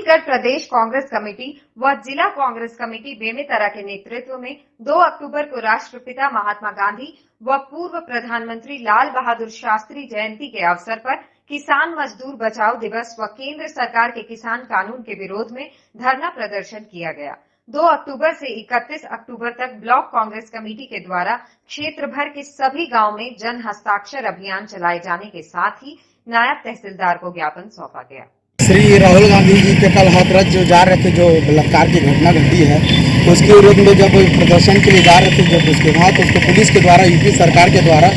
छत्तीसगढ़ प्रदेश Congress committee व जिला Congress committee Bemetara के नेतृत्व में 2 अक्टूबर को राष्ट्रपिता महात्मा गांधी व पूर्व प्रधानमंत्री लाल बहादुर शास्त्री जयंती के अवसर पर किसान मजदूर बचाओ दिवस व केंद्र सरकार के किसान कानून के विरोध में धरना प्रदर्शन किया गया। 2 अक्टूबर से 31 अक्टूबर तक ब्लॉक कांग्रेस कमेटी के द्वारा क्षेत्र भर के सभी गांव में जन हस्ताक्षर अभियान चलाए जाने के साथ ही नायब तहसीलदार को ज्ञापन सौंपा गया। श्री राहुल गांधी जी के कल हाथरस जो जा रहे थे, जो बलात्कार की घटना घटी है, उसके विरोध में जब प्रदर्शन के लिए जा रहे थे, जब उसके बाद उसको पुलिस के द्वारा, यूपी सरकार के द्वारा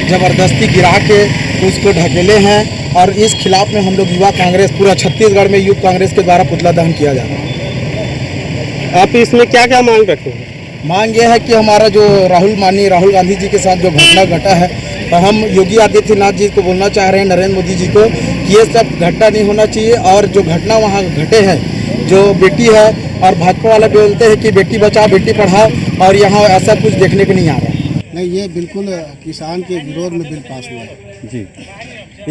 जबरदस्ती गिरा के उसको ढकेले हैं और इस खिलाफ में हम लोग युवा कांग्रेस पूरा छत्तीसगढ़ में यूथ कांग्रेस के द्वारा पुतला दहन किया जा रहा है। आप इसमें क्या क्या मांग रखते हैं? मांग ये है कि हमारा जो माननीय राहुल गांधी जी के साथ जो घटना घटा है, तो हम योगी आदित्यनाथ जी को बोलना चाह रहे हैं, नरेंद्र मोदी जी को, कि ये सब घटना नहीं होना चाहिए। और जो घटना वहाँ घटे हैं, जो बेटी है, और भाजपा वाले बोलते हैं कि बेटी बचाओ बेटी पढ़ाओ, और यहाँ ऐसा कुछ देखने को नहीं आ रहा है। नहीं, ये बिल्कुल किसान के विरोध में बिल पास हुआ है जी।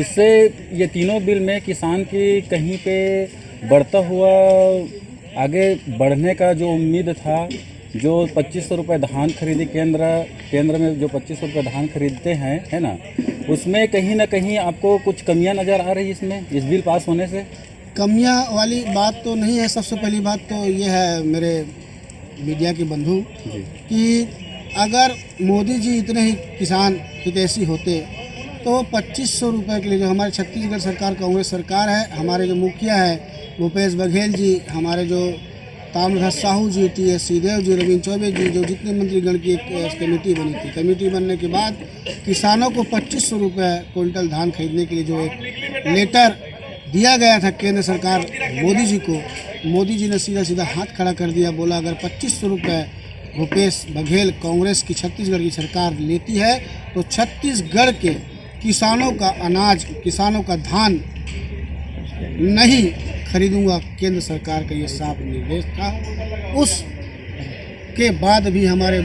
इससे ये तीनों बिल में किसान की कहीं पे बढ़ता हुआ आगे बढ़ने का जो उम्मीद था, जो 2500 रुपये धान खरीदी केंद्र में जो 2500 रुपये धान खरीदते हैं, है ना, उसमें कहीं ना कहीं आपको कुछ कमियां नज़र आ रही इसमें, इस बिल पास होने से? कमियां वाली बात तो नहीं है। सबसे पहली बात तो ये है मेरे मीडिया के बंधु कि अगर मोदी जी इतने ही किसान हितैषी होते तो 2500 रुपये के लिए, जो हमारे छत्तीसगढ़ सरकार कांग्रेस सरकार है, हमारे जो मुखिया है भूपेश बघेल जी, हमारे जो ताम्रध्वज साहू जी, टी.एस. सिंहदेव जी, रविंद्र चौबे जी, जो जितने मंत्रीगण की एक कमेटी बनी थी, कमेटी बनने के बाद किसानों को 2500 रुपये क्विंटल धान खरीदने के लिए जो एक लेटर दिया गया था केंद्र सरकार मोदी जी को, मोदी जी ने सीधा सीधा हाथ खड़ा कर दिया। बोला अगर 2500 रुपये भूपेश बघेल कांग्रेस की छत्तीसगढ़ की सरकार लेती है तो छत्तीसगढ़ के किसानों का अनाज, किसानों का धान नहीं खरीदूंगा। केंद्र सरकार का ये साफ निर्देश था। उस के बाद भी हमारे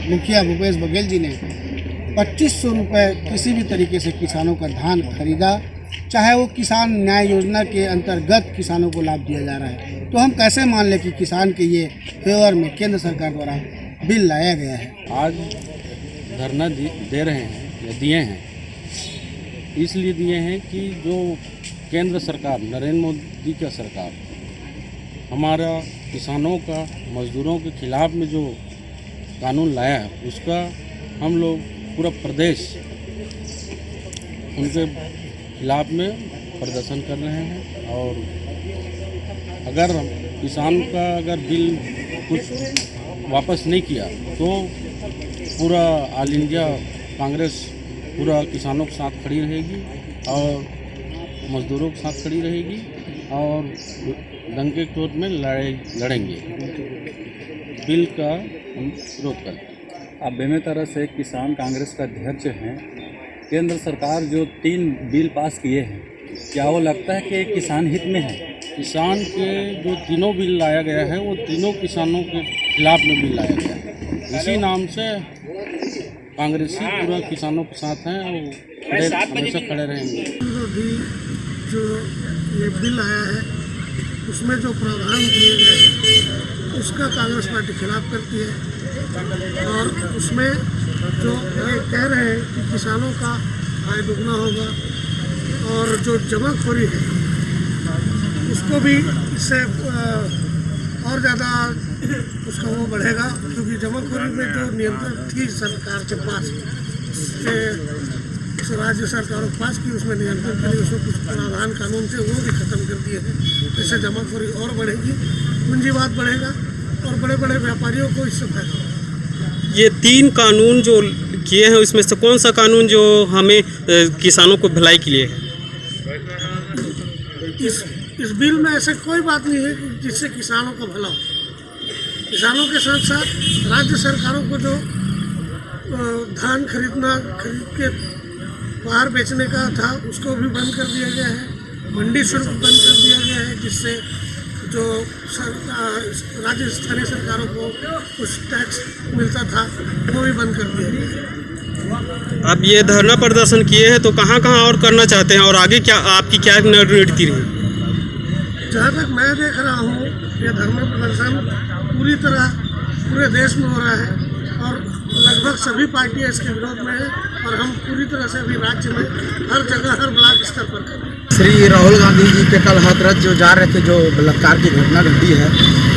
मुखिया भूपेश बघेल जी ने 2500 रुपये किसी भी तरीके से किसानों का धान खरीदा, चाहे वो किसान न्याय योजना के अंतर्गत किसानों को लाभ दिया जा रहा है। तो हम कैसे मान लें कि किसान के ये फेवर में केंद्र सरकार द्वारा बिल लाया गया है। आज धरना दे रहे हैं या दिए हैं, इसलिए दिए हैं कि जो केंद्र सरकार, नरेंद्र मोदी का सरकार, हमारा किसानों का, मजदूरों के खिलाफ में जो कानून लाया है, उसका हम लोग पूरा प्रदेश उनके खिलाफ में प्रदर्शन कर रहे हैं। और अगर किसान का बिल कुछ वापस नहीं किया तो पूरा ऑल इंडिया कांग्रेस पूरा किसानों के साथ खड़ी रहेगी और मजदूरों के साथ खड़ी रहेगी और दंगे चोट में लड़ेंगे। बिल का हम विरोध करते हैं। आप बेमेतरा से किसान कांग्रेस का अध्यक्ष हैं। केंद्र सरकार जो 3 बिल पास किए हैं, क्या वो लगता है कि किसान हित में है? किसान के जो तीनों बिल लाया गया है, वो तीनों किसानों के खिलाफ में बिल लाया गया है। इसी नाम से कांग्रेसी पूरा किसानों के साथ हैं और हमेशा खड़े रहेंगे। जो ये बिल आया है उसमें जो प्रावधान किए गए हैं उसका कांग्रेस पार्टी खिलाफ करती है। और उसमें जो ये कह रहे हैं कि किसानों का आय दुगना होगा और जो जमाखोरी है उसको भी इससे और ज़्यादा उसका वो बढ़ेगा, क्योंकि जमाखोरी में जो नियंत्रण थी सरकार के पास, राज्य सरकारों के पास की, उसमें नियंत्रण के लिए उसमें कुछ प्रावधान कानून थे वो भी खत्म कर दिए हैं। इससे जमाखोरी और बढ़ेगी, पूंजीवाद बढ़ेगा और बड़े बड़े व्यापारियों को इससे फायदा होगा। ये 3 कानून जो किए हैं उसमें से कौन सा कानून जो हमें किसानों को भलाई के लिए है? इस बिल में ऐसे कोई बात नहीं है जिससे किसानों का भला हो। किसानों के साथ साथ राज्य सरकारों को जो धान खरीद के बाहर बेचने का था उसको भी बंद कर दिया गया है। मंडी शुल्क बंद कर दिया गया है, जिससे जो राज्य स्थानीय सरकारों को कुछ टैक्स मिलता था वो भी बंद कर दिया गया है। अब ये धरना प्रदर्शन किए हैं तो कहाँ और करना चाहते हैं और आगे क्या आपकी क्या रणनीति रही? जहाँ तक मैं देख रहा हूँ ये धरना प्रदर्शन पूरी तरह पूरे देश में हो रहा है और लगभग सभी पार्टियाँ इसके विरोध में हैं और हम पूरी तरह से अभी राज्य में हर जगह हर ब्लॉक स्तर पर कर रहे हैं। श्री राहुल गांधी जी के कल हाथरस जो जा रहे थे, जो बलात्कार की घटना घटी है,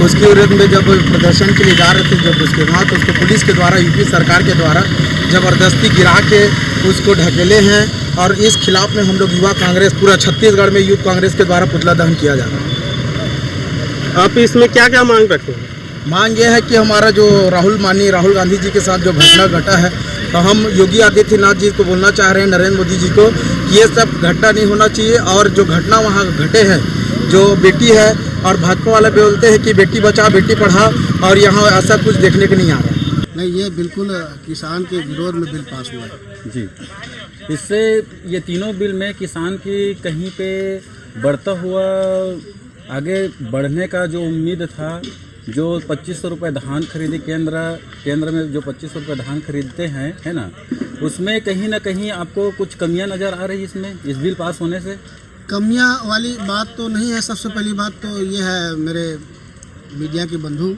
उसके विरोध में जब प्रदर्शन के लिए जा रहे थे जब उसके बाद उसको पुलिस के द्वारा, यूपी सरकार के द्वारा ज़बरदस्ती गिरा के उसको ढकेले हैं और इस खिलाफ में हम लोग युवा कांग्रेस पूरा छत्तीसगढ़ में यूथ कांग्रेस के द्वारा पुतला दहन किया जा रहा है। आप इसमें क्या क्या मांग रखते हैं? मांग ये है कि हमारा जो माननीय राहुल गांधी जी के साथ जो घटना घटा है, तो हम योगी आदित्यनाथ जी को बोलना चाह रहे हैं, नरेंद्र मोदी जी को, कि ये सब घटना नहीं होना चाहिए। और जो घटना वहाँ घटे हैं, जो बेटी है, और भाजपा वाले बोलते हैं कि बेटी बचाओ बेटी पढ़ाओ, और यहाँ ऐसा कुछ देखने को नहीं आ रहा है। नहीं, ये बिल्कुल किसान के विरोध में बिल पास हुआ है। जी, इससे ये तीनों बिल में किसान की कहीं पे बढ़ता हुआ आगे बढ़ने का जो उम्मीद था, जो 2500 रुपये धान खरीदी केंद्र में जो 2500 रुपये धान खरीदते हैं, है ना, उसमें कहीं ना कहीं आपको कुछ कमियां नज़र आ रही है इसमें, इस बिल पास होने से? कमियां वाली बात तो नहीं है। सबसे पहली बात तो ये है मेरे मीडिया के बंधु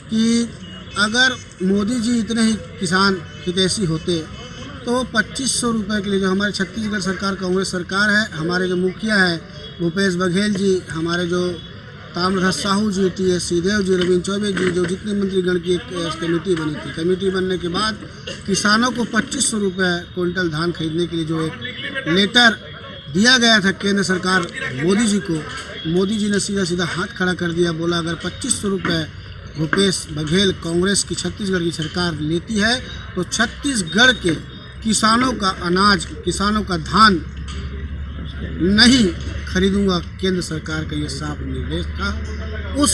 कि अगर मोदी जी इतने ही किसान हितैषी होते तो 2500 रुपये के लिए, जो हमारे छत्तीसगढ़ सरकार कांग्रेस सरकार है, हमारे जो मुखिया है भूपेश बघेल जी, हमारे जो ताम्रध्वज साहू जी, TS सिंहदेव जी, रविंद्र चौबे जी, जो जितने मंत्रीगण की एक कमेटी बनी थी, कमेटी बनने के बाद किसानों को 2500 रुपये क्विंटल धान खरीदने के लिए जो एक लेटर दिया गया था केंद्र सरकार मोदी जी को, मोदी जी ने सीधा सीधा हाथ खड़ा कर दिया, बोला अगर 2500 रुपये भूपेश बघेल कांग्रेस की छत्तीसगढ़ की सरकार लेती है तो छत्तीसगढ़ के किसानों का अनाज, किसानों का धान नहीं खरीदूंगा। केंद्र सरकार का ये साफ निर्देश था। उस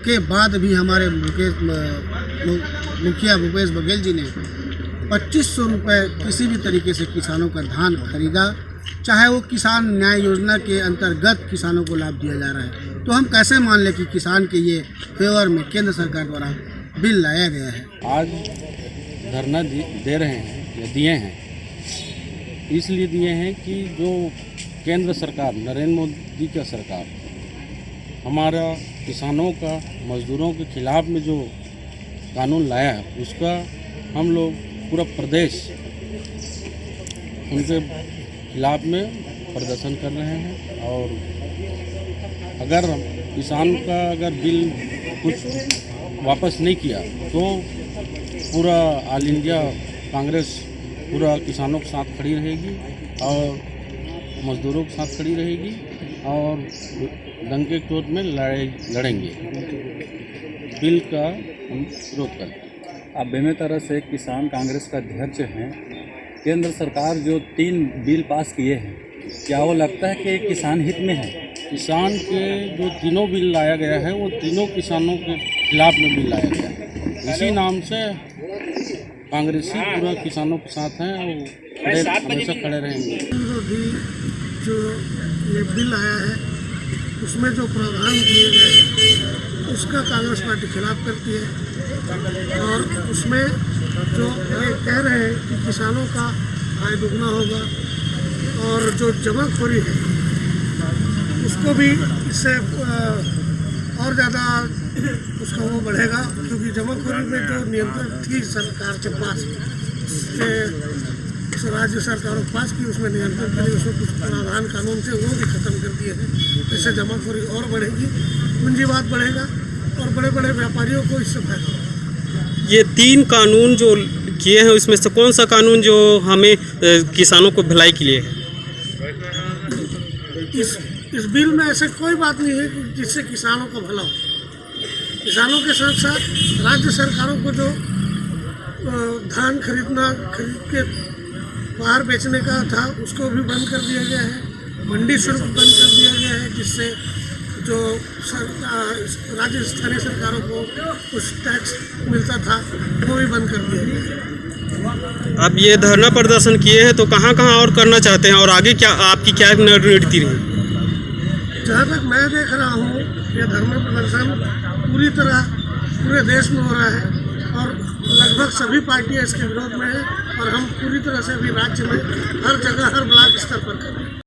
के बाद भी हमारे मुखिया भूपेश बघेल जी ने 2500 रुपये किसी भी तरीके से किसानों का धान खरीदा, चाहे वो किसान न्याय योजना के अंतर्गत किसानों को लाभ दिया जा रहा है। तो हम कैसे मान लें कि किसान के ये फेवर में केंद्र सरकार द्वारा बिल लाया गया है। आज धरना दे रहे हैं या दिए हैं, इसलिए दिए हैं कि जो केंद्र सरकार, नरेंद्र मोदी का सरकार, हमारा किसानों का, मजदूरों के खिलाफ में जो कानून लाया है, उसका हम लोग पूरा प्रदेश उनके खिलाफ में प्रदर्शन कर रहे हैं। और अगर किसान का अगर बिल कुछ वापस नहीं किया तो पूरा ऑल इंडिया कांग्रेस पूरा किसानों के साथ खड़ी रहेगी और मजदूरों के साथ खड़ी रहेगी और दंगे कोर्ट में लड़ेंगे। बिल का हम विरोध करते हैं। आप बेमेतरा से किसान कांग्रेस का अध्यक्ष हैं। केंद्र सरकार जो 3 बिल पास किए हैं, क्या वो लगता है कि किसान हित में है? किसान के जो तीनों बिल लाया गया है, वो तीनों किसानों के खिलाफ में बिल लाया गया है। इसी नाम से कांग्रेसी पूरा किसानों के साथ हैं और हमेशा खड़े रहेंगे। भी जो ये बिल आया है उसमें जो प्रावधान किए गए हैं उसका कांग्रेस पार्टी खिलाफ करती है और उसमें जो ये कह रहे हैं कि किसानों का आय दुगना होगा और जो जमाखोरी है उसको भी इससे और ज़्यादा उसका वो बढ़ेगा, क्योंकि जमाखोरी में जो नियंत्रण थी सरकार के पास, राज्य सरकारों के पास की, उसमें नियंत्रण के लिए उसमें कुछ प्रावधान कानून से वो भी खत्म कर दिए हैं। इससे जमाखोरी और बढ़ेगी, पूंजीवाद बढ़ेगा और बड़े बड़े व्यापारियों को इससे फायदा होगा। ये 3 कानून जो किए हैं उसमें से कौन सा कानून जो हमें किसानों को भलाई के लिए है? इस बिल में ऐसे कोई बात नहीं है कि जिससे किसानों का भला हो। किसानों के साथ साथ राज्य सरकारों को जो धान खरीद के बाहर बेचने का था उसको भी बंद कर दिया गया है। मंडी शुल्क बंद कर दिया गया है, जिससे जो राज्य स्थानीय सरकारों को कुछ टैक्स मिलता था वो भी बंद कर दिया गया है। आप ये धरना प्रदर्शन किए हैं तो कहाँ कहाँ और करना चाहते हैं और आगे क्या आपकी क्या रणनीति रही? जहाँ तक मैं देख रहा हूँ ये धरना प्रदर्शन पूरी तरह पूरे देश में हो रहा है और लगभग सभी पार्टियाँ इसके विरोध में हैं और हम पूरी तरह से अभी राज्य में हर जगह हर ब्लॉक स्तर पर कर रहे हैं।